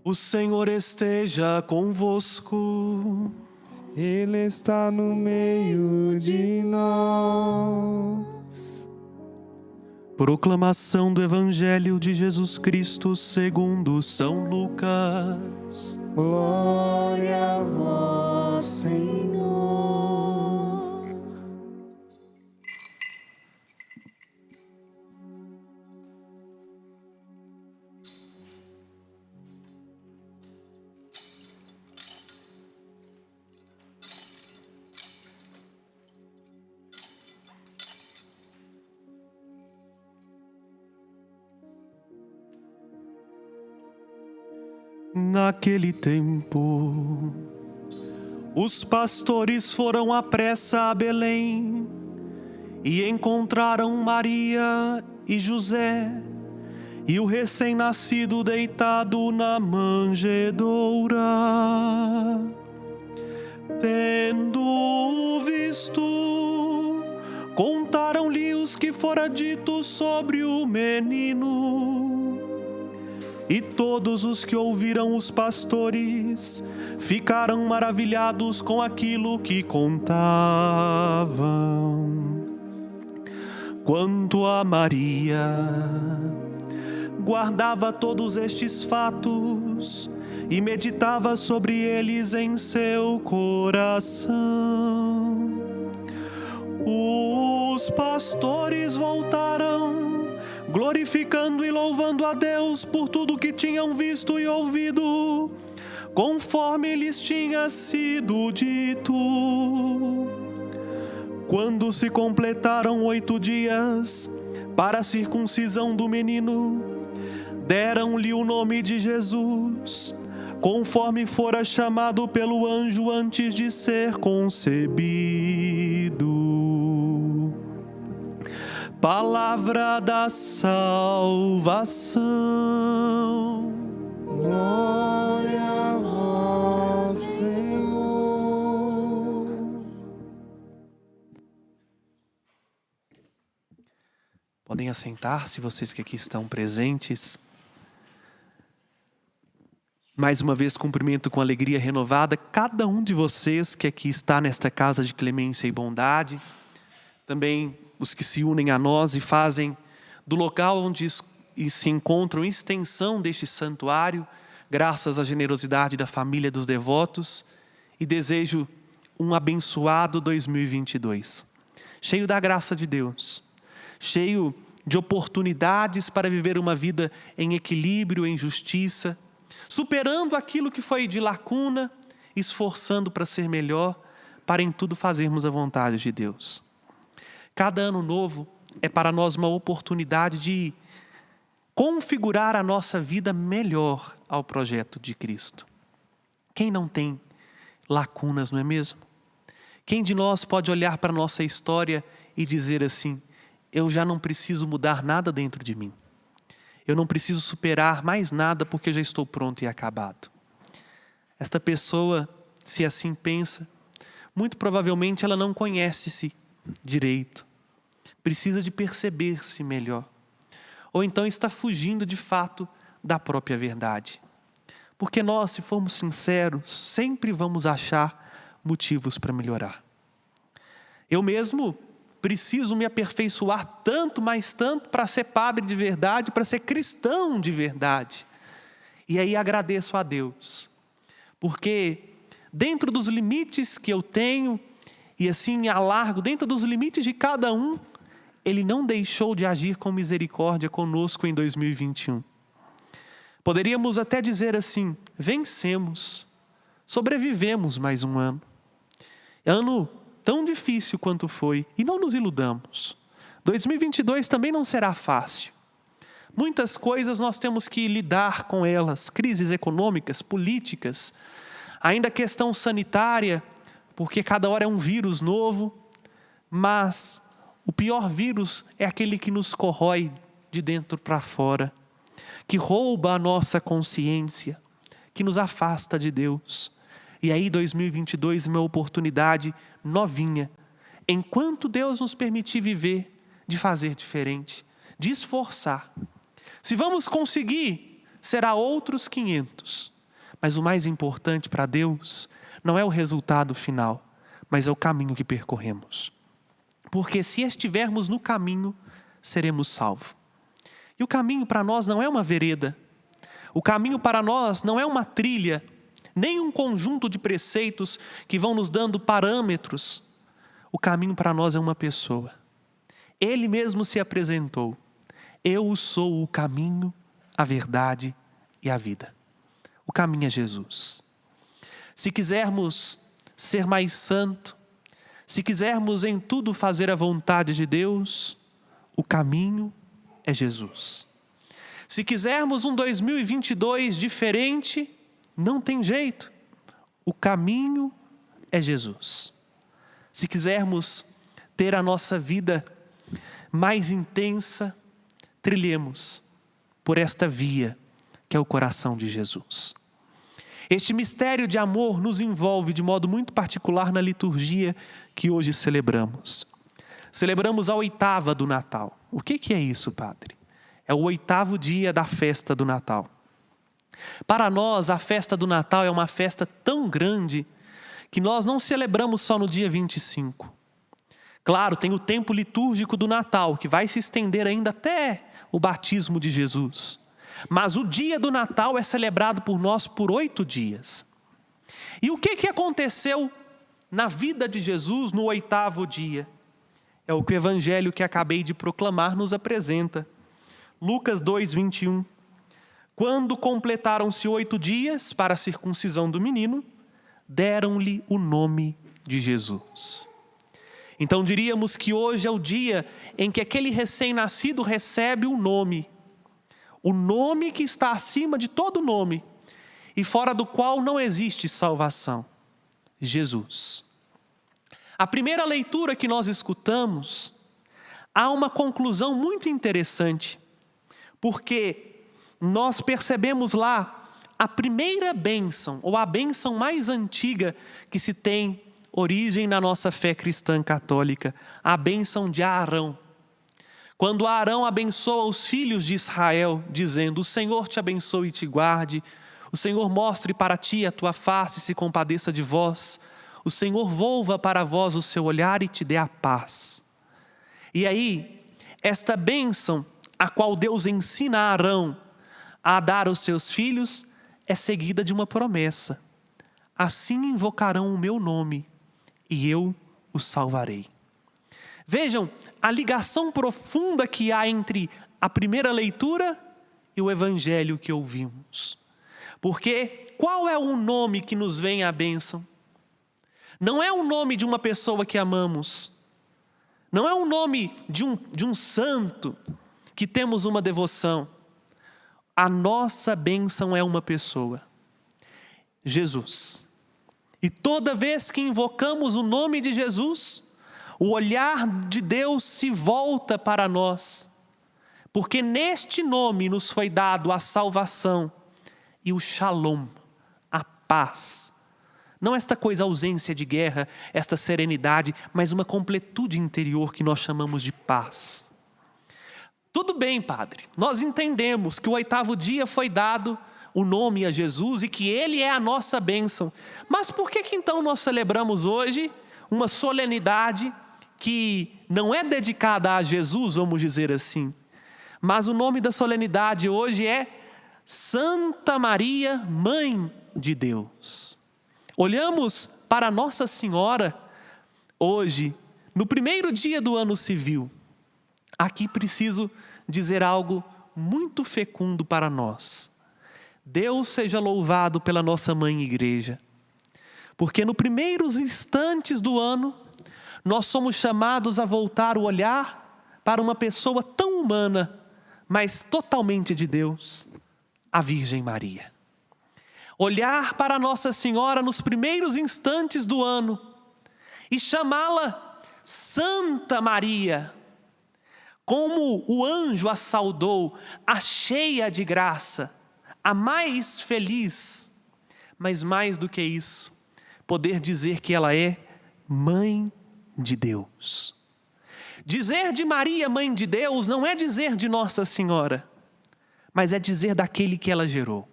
O Senhor esteja convosco. Ele está no meio de nós. Proclamação do Evangelho de Jesus Cristo segundo São Lucas. Glória a vós, Senhor. Naquele tempo, os pastores foram à pressa a Belém e encontraram Maria e José e o recém-nascido deitado na manjedoura. Tendo-o visto, contaram-lhe os que fora dito sobre o menino. E todos os que ouviram os pastores ficaram maravilhados com aquilo que contavam. Quanto a Maria, guardava todos estes fatos e meditava sobre eles em seu coração. Os pastores voltaram, glorificando e louvando a Deus por tudo que tinham visto e ouvido, conforme lhes tinha sido dito. Quando se completaram 8 dias para a circuncisão do menino, deram-lhe o nome de Jesus, conforme fora chamado pelo anjo antes de ser concebido. Palavra da salvação. Glória a vós, Senhor. Podem assentar-se, vocês que aqui estão presentes. Mais uma vez cumprimento com alegria renovada cada um de vocês que aqui está nesta casa de clemência e bondade. Também os que se unem a nós e fazem do local onde se encontram extensão deste santuário, graças à generosidade da família dos devotos, e desejo um abençoado 2022, cheio da graça de Deus, cheio de oportunidades para viver uma vida em equilíbrio, em justiça, superando aquilo que foi de lacuna, esforçando para ser melhor, para em tudo fazermos a vontade de Deus. Cada ano novo é para nós uma oportunidade de configurar a nossa vida melhor ao projeto de Cristo. Quem não tem lacunas, não é mesmo? Quem de nós pode olhar para a nossa história e dizer assim: eu já não preciso mudar nada dentro de mim. Eu não preciso superar mais nada porque eu já estou pronto e acabado. Esta pessoa, se assim pensa, muito provavelmente ela não conhece-se direito. Precisa de perceber-se melhor. Ou então está fugindo de fato da própria verdade. Porque nós, se formos sinceros, sempre vamos achar motivos para melhorar. Eu mesmo preciso me aperfeiçoar tanto, mais tanto, para ser padre de verdade, para ser cristão de verdade. E aí agradeço a Deus. Porque dentro dos limites que eu tenho, e assim alargo, dentro dos limites de cada um, Ele não deixou de agir com misericórdia conosco em 2021. Poderíamos até dizer assim: vencemos, sobrevivemos mais um ano. Ano tão difícil quanto foi, e não nos iludamos. 2022 também não será fácil. Muitas coisas nós temos que lidar com elas, crises econômicas, políticas, ainda questão sanitária, porque cada hora é um vírus novo, mas o pior vírus é aquele que nos corrói de dentro para fora, que rouba a nossa consciência, que nos afasta de Deus. E aí 2022 é uma oportunidade novinha, enquanto Deus nos permitir viver, de fazer diferente, de esforçar. Se vamos conseguir, será outros 500. Mas o mais importante para Deus não é o resultado final, mas é o caminho que percorremos. Porque se estivermos no caminho, seremos salvos. E o caminho para nós não é uma vereda. O caminho para nós não é uma trilha, nem um conjunto de preceitos que vão nos dando parâmetros. O caminho para nós é uma pessoa. Ele mesmo se apresentou. Eu sou o caminho, a verdade e a vida. O caminho é Jesus. Se quisermos ser mais santo, se quisermos em tudo fazer a vontade de Deus, o caminho é Jesus. Se quisermos um 2022 diferente, não tem jeito. O caminho é Jesus. Se quisermos ter a nossa vida mais intensa, trilhemos por esta via que é o coração de Jesus. Este mistério de amor nos envolve de modo muito particular na liturgia que hoje celebramos. Celebramos a oitava do Natal. O que é isso, Padre? É o 8º dia da festa do Natal. Para nós, a festa do Natal é uma festa tão grande que nós não celebramos só no dia 25. Claro, tem o tempo litúrgico do Natal, que vai se estender ainda até o batismo de Jesus. Mas o dia do Natal é celebrado por nós por 8 dias. E o que aconteceu na vida de Jesus no 8º dia? É o que o evangelho que acabei de proclamar nos apresenta. Lucas 2:21. Quando completaram-se 8 dias para a circuncisão do menino, deram-lhe o nome de Jesus. Então diríamos que hoje é o dia em que aquele recém-nascido recebe o nome que está acima de todo nome e fora do qual não existe salvação: Jesus. A primeira leitura que nós escutamos, há uma conclusão muito interessante, porque nós percebemos lá a primeira bênção, ou a bênção mais antiga que se tem origem na nossa fé cristã católica, a bênção de Arão. Quando Arão abençoa os filhos de Israel, dizendo: o Senhor te abençoe e te guarde, o Senhor mostre para ti a tua face e se compadeça de vós, o Senhor volva para vós o seu olhar e te dê a paz. E aí, esta bênção, a qual Deus ensina a Arão a dar aos seus filhos, é seguida de uma promessa: assim invocarão o meu nome e eu os salvarei. Vejam a ligação profunda que há entre a primeira leitura e o evangelho que ouvimos. Porque qual é o nome que nos vem à bênção? Não é o nome de uma pessoa que amamos. Não é o nome de um santo que temos uma devoção. A nossa bênção é uma pessoa: Jesus. E toda vez que invocamos o nome de Jesus, o olhar de Deus se volta para nós, porque neste nome nos foi dado a salvação e o shalom, a paz. Não esta coisa, ausência de guerra, esta serenidade, mas uma completude interior que nós chamamos de paz. Tudo bem, Padre, nós entendemos que o 8º dia foi dado o nome a Jesus e que Ele é a nossa bênção. Mas por que então nós celebramos hoje uma solenidade que não é dedicada a Jesus, vamos dizer assim? Mas o nome da solenidade hoje é Santa Maria, Mãe de Deus. Olhamos para Nossa Senhora hoje, no primeiro dia do ano civil. Aqui preciso dizer algo muito fecundo para nós. Deus seja louvado pela nossa Mãe Igreja, porque nos primeiros instantes do ano, nós somos chamados a voltar o olhar para uma pessoa tão humana, mas totalmente de Deus, a Virgem Maria. Olhar para Nossa Senhora nos primeiros instantes do ano e chamá-la Santa Maria, como o anjo a saudou, a cheia de graça, a mais feliz, mas mais do que isso, poder dizer que ela é Mãe de Deus. Dizer de Maria, Mãe de Deus, não é dizer de Nossa Senhora, mas é dizer daquele que ela gerou.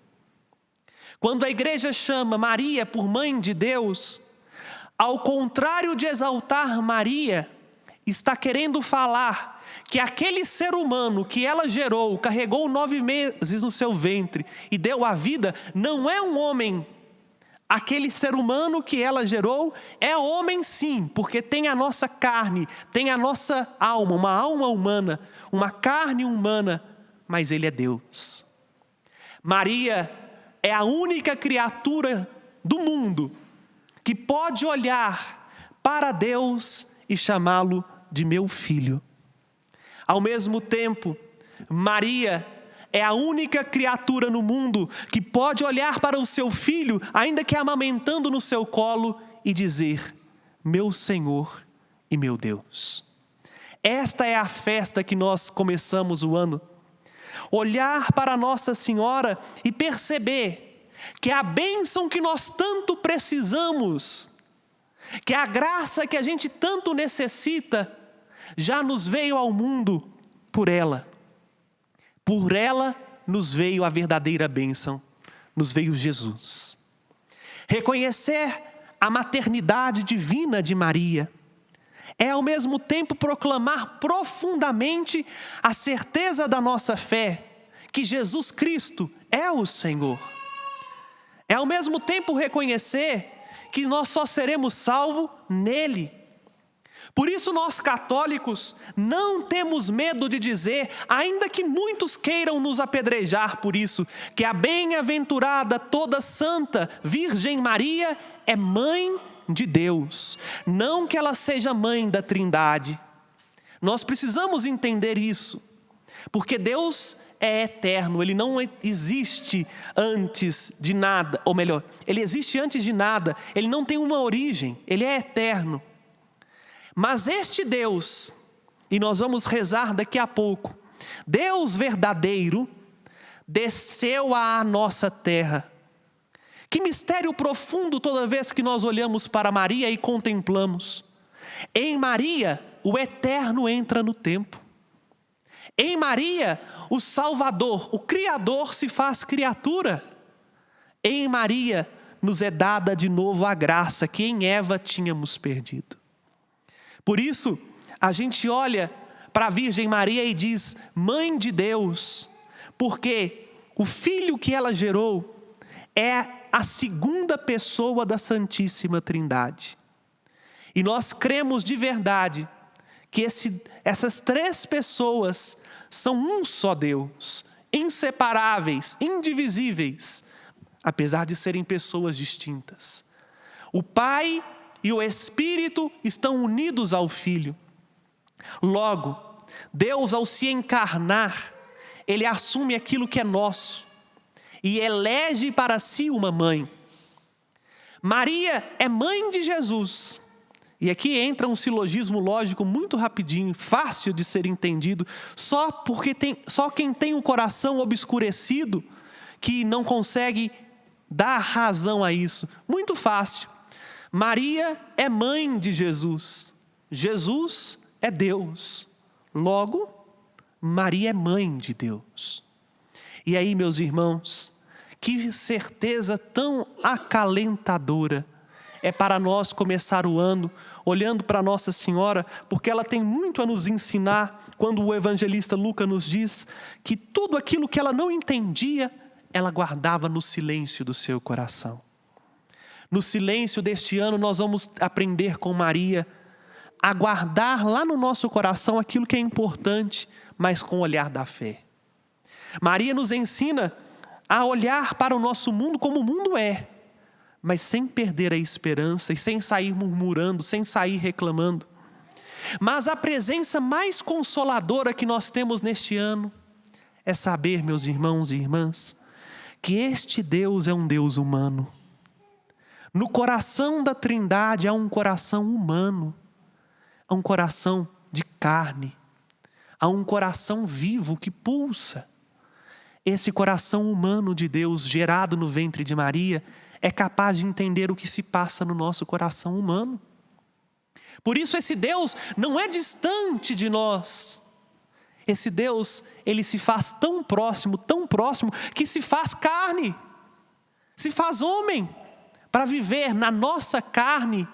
Quando a igreja chama Maria por mãe de Deus, ao contrário de exaltar Maria, está querendo falar que aquele ser humano que ela gerou, carregou 9 meses no seu ventre e deu a vida, não é um homem. Aquele ser humano que ela gerou é homem sim, porque tem a nossa carne, tem a nossa alma, uma alma humana, uma carne humana, mas ele é Deus. Maria é a única criatura do mundo que pode olhar para Deus e chamá-lo de meu filho. Ao mesmo tempo, Maria é a única criatura no mundo que pode olhar para o seu filho, ainda que amamentando no seu colo, e dizer: meu Senhor e meu Deus. Esta é a festa que nós começamos o ano. Olhar para Nossa Senhora e perceber que a bênção que nós tanto precisamos, que a graça que a gente tanto necessita, já nos veio ao mundo por ela. Por ela nos veio a verdadeira bênção, nos veio Jesus. Reconhecer a maternidade divina de Maria é ao mesmo tempo proclamar profundamente a certeza da nossa fé, que Jesus Cristo é o Senhor. É ao mesmo tempo reconhecer que nós só seremos salvos nele. Por isso nós católicos não temos medo de dizer, ainda que muitos queiram nos apedrejar por isso, que a bem-aventurada toda santa Virgem Maria é mãe de Deus, não que ela seja mãe da Trindade. Nós precisamos entender isso, porque Deus é eterno, Ele não existe antes de nada, ou melhor, Ele existe antes de nada, Ele não tem uma origem, Ele é eterno. Mas este Deus, e nós vamos rezar daqui a pouco, Deus verdadeiro, desceu à nossa terra. Que mistério profundo toda vez que nós olhamos para Maria e contemplamos. Em Maria, o eterno entra no tempo. Em Maria, o Salvador, o Criador se faz criatura. Em Maria, nos é dada de novo a graça que em Eva tínhamos perdido. Por isso, a gente olha para a Virgem Maria e diz, mãe de Deus, porque o filho que ela gerou é a segunda pessoa da Santíssima Trindade. E nós cremos de verdade que essas 3 pessoas são um só Deus, inseparáveis, indivisíveis, apesar de serem pessoas distintas. O Pai e o Espírito estão unidos ao Filho. Logo, Deus, ao se encarnar, Ele assume aquilo que é nosso e elege para si uma mãe. Maria é mãe de Jesus. E aqui entra um silogismo lógico muito rapidinho, fácil de ser entendido, só quem tem o coração obscurecido que não consegue dar razão a isso. Muito fácil. Maria é mãe de Jesus. Jesus é Deus. Logo, Maria é mãe de Deus. E aí, meus irmãos, que certeza tão acalentadora é para nós começar o ano olhando para Nossa Senhora, porque ela tem muito a nos ensinar quando o evangelista Lucas nos diz que tudo aquilo que ela não entendia, ela guardava no silêncio do seu coração. No silêncio deste ano nós vamos aprender com Maria a guardar lá no nosso coração aquilo que é importante, mas com o olhar da fé. Maria nos ensina a olhar para o nosso mundo como o mundo é, mas sem perder a esperança e sem sair murmurando, sem sair reclamando. Mas a presença mais consoladora que nós temos neste ano é saber, meus irmãos e irmãs, que este Deus é um Deus humano. No coração da Trindade há um coração humano, há um coração de carne, há um coração vivo que pulsa. Esse coração humano de Deus, gerado no ventre de Maria, é capaz de entender o que se passa no nosso coração humano. Por isso esse Deus não é distante de nós. Esse Deus, Ele se faz tão próximo, que se faz carne. se faz homem para viver na nossa carne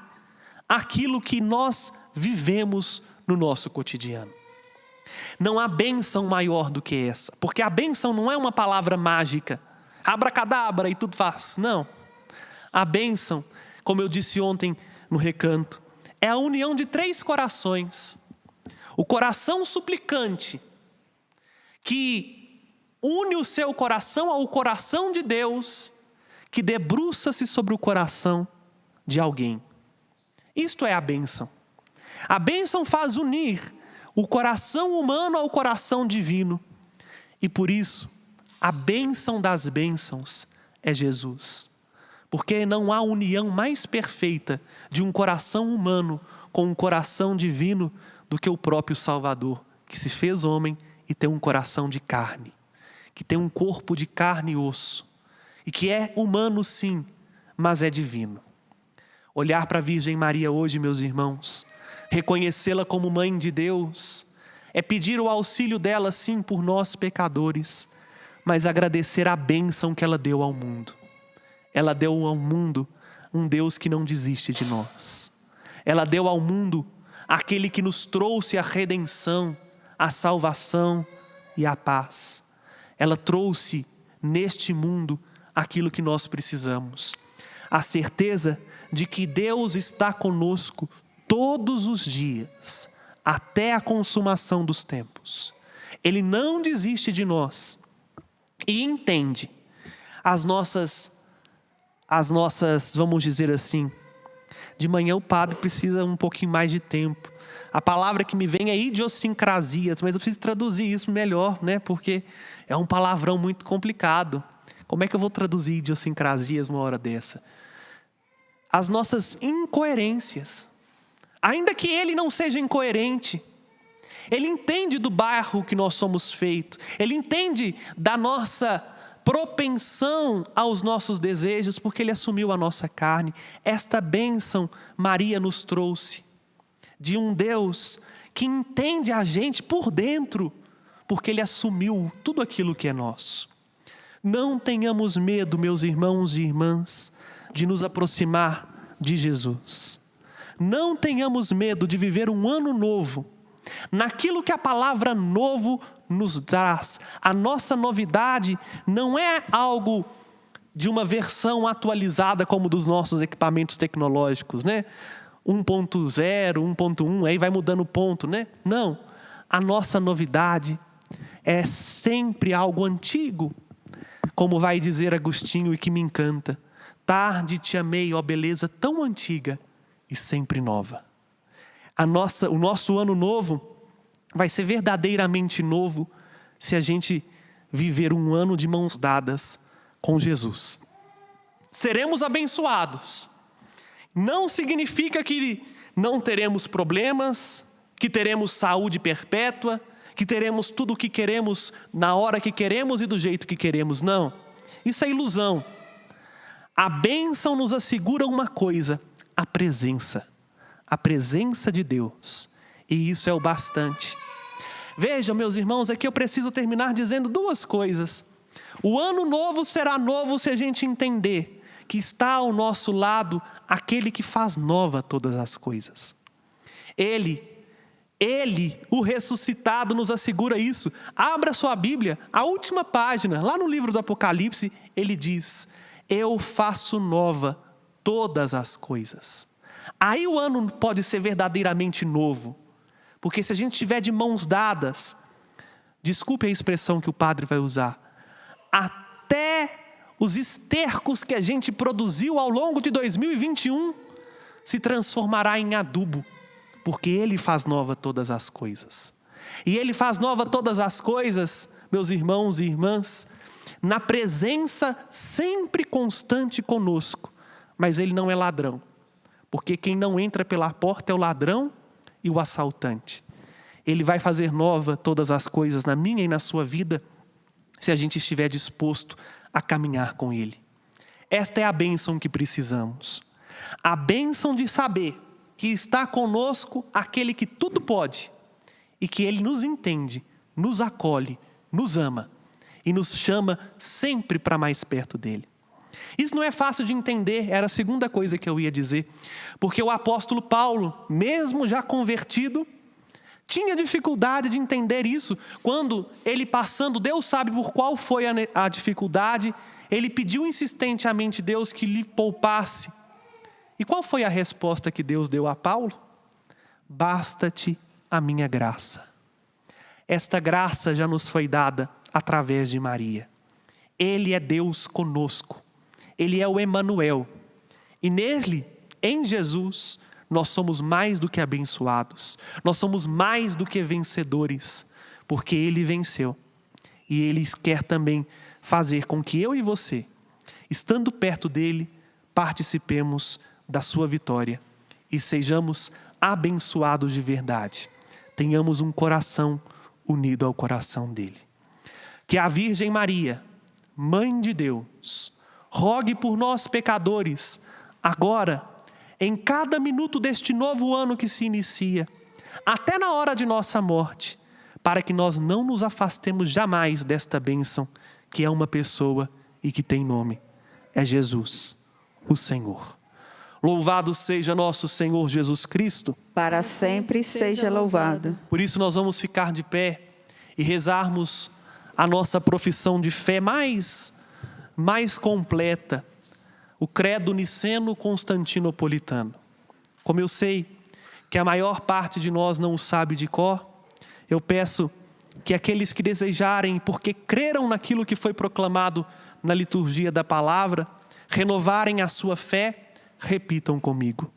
aquilo que nós vivemos no nosso cotidiano. Não há bênção maior do que essa, porque a bênção não é uma palavra mágica, abracadabra e tudo faz, não. A bênção, como eu disse ontem no recanto, é a união de 3 corações. O coração suplicante, que une o seu coração ao coração de Deus, que debruça-se sobre o coração de alguém. Isto é a bênção. A bênção faz unir o coração humano ao coração divino. E por isso, a bênção das bênçãos é Jesus. Porque não há união mais perfeita de um coração humano com um coração divino do que o próprio Salvador, que se fez homem e tem um coração de carne, que tem um corpo de carne e osso, e que é humano sim, mas é divino. Olhar para a Virgem Maria hoje, meus irmãos, reconhecê-la como Mãe de Deus, é pedir o auxílio dela sim por nós pecadores, mas agradecer a bênção que ela deu ao mundo. Ela deu ao mundo um Deus que não desiste de nós. Ela deu ao mundo aquele que nos trouxe a redenção, a salvação e a paz. Ela trouxe neste mundo aquilo que nós precisamos. A certeza de que Deus está conosco todos os dias, até a consumação dos tempos. Ele não desiste de nós e entende as nossas, vamos dizer assim, de manhã o padre precisa um pouquinho mais de tempo. A palavra que me vem é idiosincrasias, mas eu preciso traduzir isso melhor, né? Porque é um palavrão muito complicado. Como é que eu vou traduzir idiosincrasias uma hora dessa? As nossas incoerências. Ainda que ele não seja incoerente, ele entende do barro que nós somos feitos, ele entende da nossa propensão aos nossos desejos, porque ele assumiu a nossa carne. Esta bênção Maria nos trouxe, de um Deus que entende a gente por dentro, porque ele assumiu tudo aquilo que é nosso. Não tenhamos medo, meus irmãos e irmãs, de nos aproximar de Jesus. Não tenhamos medo de viver um ano novo, naquilo que a palavra novo nos traz. A nossa novidade não é algo de uma versão atualizada como dos nossos equipamentos tecnológicos, né? 1.0, 1.1, aí vai mudando o ponto, né? Não, a nossa novidade é sempre algo antigo, como vai dizer Agostinho e que me encanta. Tarde te amei, ó beleza tão antiga e sempre nova. O nosso ano novo vai ser verdadeiramente novo se a gente viver um ano de mãos dadas com Jesus. Seremos abençoados. Não significa que não teremos problemas, que teremos saúde perpétua, que teremos tudo o que queremos na hora que queremos e do jeito que queremos. Não, isso é ilusão. A bênção nos assegura uma coisa: a presença de Deus. E isso é o bastante. Vejam, meus irmãos, aqui eu preciso terminar dizendo 2 coisas. O ano novo será novo se a gente entender que está ao nosso lado aquele que faz nova todas as coisas. Ele, o ressuscitado, nos assegura isso. Abra sua Bíblia, a última página, lá no livro do Apocalipse, ele diz: eu faço nova todas as coisas. Aí o ano pode ser verdadeiramente novo, porque se a gente estiver de mãos dadas, desculpe a expressão que o padre vai usar, até os estercos que a gente produziu ao longo de 2021 se transformará em adubo, porque ele faz nova todas as coisas. E ele faz nova todas as coisas, meus irmãos e irmãs, na presença sempre constante conosco. Mas ele não é ladrão, porque quem não entra pela porta é o ladrão e o assaltante. Ele vai fazer nova todas as coisas na minha e na sua vida, se a gente estiver disposto a caminhar com ele. Esta é a bênção que precisamos. A bênção de saber que está conosco aquele que tudo pode e que ele nos entende, nos acolhe, nos ama e nos chama sempre para mais perto dele. Isso não é fácil de entender, era a segunda coisa que eu ia dizer. Porque o apóstolo Paulo, mesmo já convertido, tinha dificuldade de entender isso. Quando ele passando, Deus sabe por qual foi a dificuldade, ele pediu insistentemente a Deus que lhe poupasse. E qual foi a resposta que Deus deu a Paulo? Basta-te a minha graça. Esta graça já nos foi dada através de Maria. Ele é Deus conosco. Ele é o Emanuel. E nele, em Jesus, nós somos mais do que abençoados. Nós somos mais do que vencedores, porque Ele venceu. E Ele quer também fazer com que eu e você, estando perto dEle, participemos da sua vitória e sejamos abençoados de verdade. Tenhamos um coração unido ao coração dEle. Que a Virgem Maria, Mãe de Deus, rogue por nós pecadores, agora, em cada minuto deste novo ano que se inicia, até na hora de nossa morte, para que nós não nos afastemos jamais desta bênção, que é uma pessoa e que tem nome, é Jesus, o Senhor. Louvado seja nosso Senhor Jesus Cristo. Para sempre seja louvado. Por isso nós vamos ficar de pé e rezarmos a nossa profissão de fé mais completa, o credo niceno-constantinopolitano. Como eu sei que a maior parte de nós não o sabe de cor, eu peço que aqueles que desejarem, porque creram naquilo que foi proclamado na liturgia da palavra, renovarem a sua fé, repitam comigo.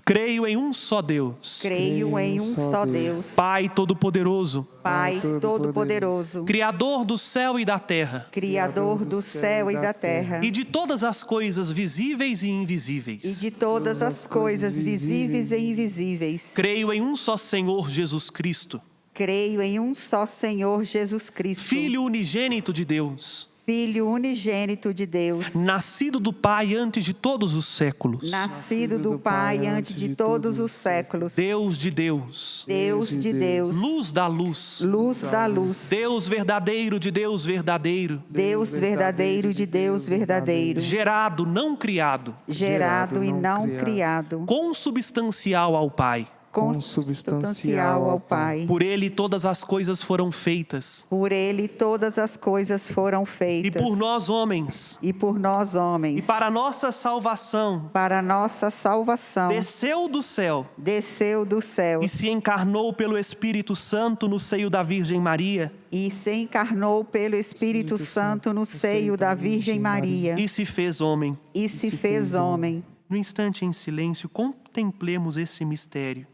Creio em um só Deus. Creio em um só Deus. Pai Todo-Poderoso. Pai Todo-Poderoso. Criador do céu e da terra. Criador do céu e da terra. E de todas as coisas visíveis e invisíveis. E de todas as coisas visíveis e invisíveis. Creio em um só Senhor Jesus Cristo. Creio em um só Senhor Jesus Cristo. Filho unigênito de Deus. Filho unigênito de Deus. Nascido do Pai antes de todos os séculos. Nascido do Pai antes de todos os séculos. Deus de Deus. Deus de Deus. Luz da luz. Luz da luz. Deus verdadeiro de Deus verdadeiro. Deus verdadeiro de Deus verdadeiro. Gerado, não criado. Gerado e não criado. Consubstancial ao Pai. Consubstancial ao Pai. Por Ele todas as coisas foram feitas. Por Ele todas as coisas foram feitas. E por nós homens. E por nós homens. E para nossa salvação. Para nossa salvação. Desceu do céu. Desceu do céu. E se encarnou pelo Espírito Santo no seio da Virgem Maria. E se encarnou pelo Espírito Santo no seio da Virgem Maria. E se fez homem. E se fez homem. No instante em silêncio, contemplemos esse mistério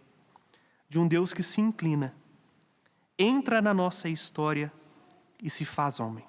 de um Deus que se inclina, entra na nossa história e se faz homem.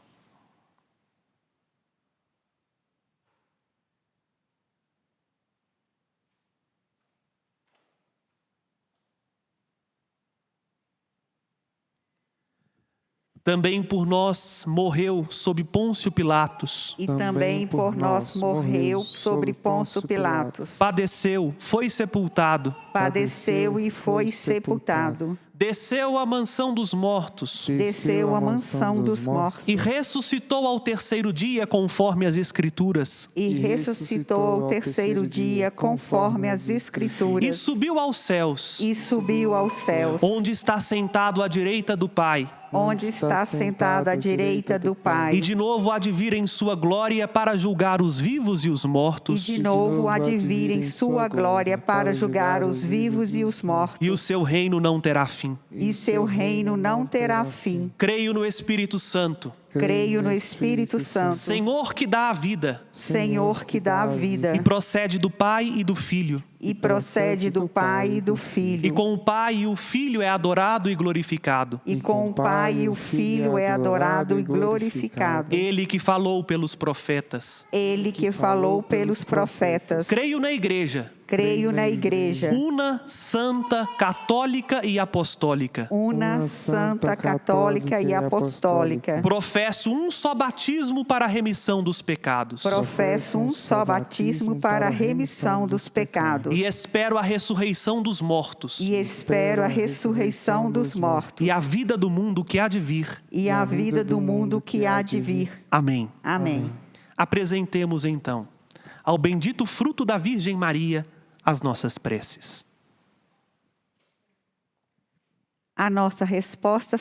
Também por nós morreu sob Pôncio Pilatos. E também por nós morreu sobre Pôncio Pilatos. Padeceu, foi sepultado. Padeceu e foi sepultado. Desceu à mansão dos mortos. Desceu à mansão dos mortos. E ressuscitou ao terceiro dia, conforme as Escrituras. E ressuscitou ao terceiro dia, conforme as Escrituras. E subiu aos céus. E subiu aos céus. Onde está sentado à direita do Pai. Onde está sentado à direita do Pai. E de novo há de vir em sua glória para julgar os vivos e os mortos. E de novo há de vir em sua glória para julgar os vivos e os mortos. E o seu reino não terá fim. E seu reino não terá fim. Creio no Espírito Santo. Creio no Espírito Santo. Senhor que dá a vida. Senhor que dá a vida. E procede do Pai e do Filho. E procede do Pai e do Filho. E com o Pai e o Filho é adorado e glorificado. E com o Pai e o Filho é adorado e glorificado. Ele que falou pelos profetas. Ele que falou pelos profetas. Creio na Igreja. Creio na Igreja. Una, santa, católica e apostólica. Una, santa, católica e apostólica. Professo um só batismo para a remissão dos pecados. Professo um só batismo para a remissão dos pecados. E espero a ressurreição dos mortos. E espero a ressurreição dos mortos. E a vida do mundo que há de vir. E a vida do mundo que há de vir. Amém. Amém. Apresentemos então ao bendito fruto da Virgem Maria as nossas preces. A nossa resposta